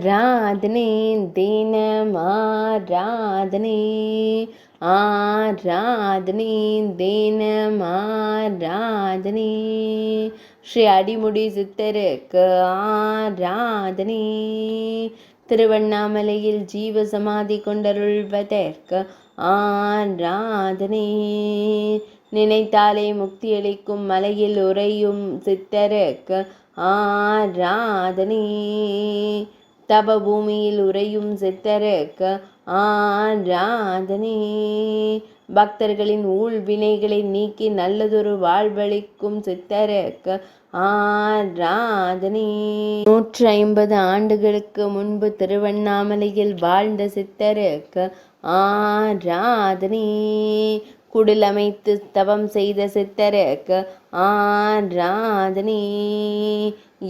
ஆராதனை தினம் ஆராதனை ஆராதனை தினம் ஆராதனை ஸ்ரீ அடிமுடி சித்தருக்கு ஆராதனை திருவண்ணாமலையில் ஜீவ சமாதி கொண்டருள்வதற்கு ஆராதனை நினைத்தாலே முக்தியளிக்கும் மலையில் உறையும் சித்தருக்கு ஆராதனை தப பூமியில் உறையும் சித்தருக்கு ஆராதனை பக்தர்களின் ஊழ்வினைகளை நீக்கி நல்லதொரு வாழ்வளிக்கும் சித்தருக்கு ஆராதனை 150 ஆண்டுகளுக்கு முன்பு திருவண்ணாமலையில் வாழ்ந்த சித்தருக்கு ஆராதனை குடில் அமைத்து தவம் செய்த சித்தருக்கு ஆராதனை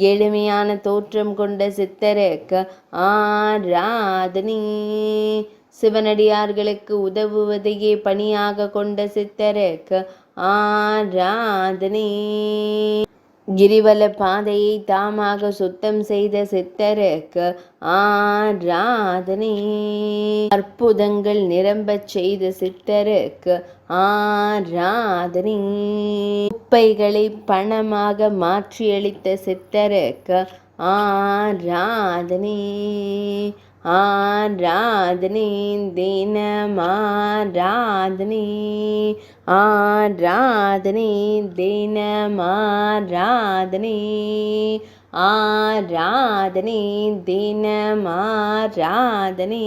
எளிமையான தோற்றம் கொண்ட சித்தருக்கு ஆராதனை சிவனடியார்களுக்கு உதவுவதையே பணியாக கொண்ட சித்தருக்கு ஆராதனை கிரிவல பாதையை தாமாக சுத்தம் செய்த சித்தருக்கு ஆராதனை அற்புதங்கள் நிரம்பச் செய்த சித்தருக்கு ஆராதனை குப்பைகளை பணமாக மாற்றியளித்த சித்தருக்கு ஆராதனை ஆராதனை தினம் ஆராதனை ஆராதனை தினம் ஆராதனை ஆராதனை தினம் ஆராதனை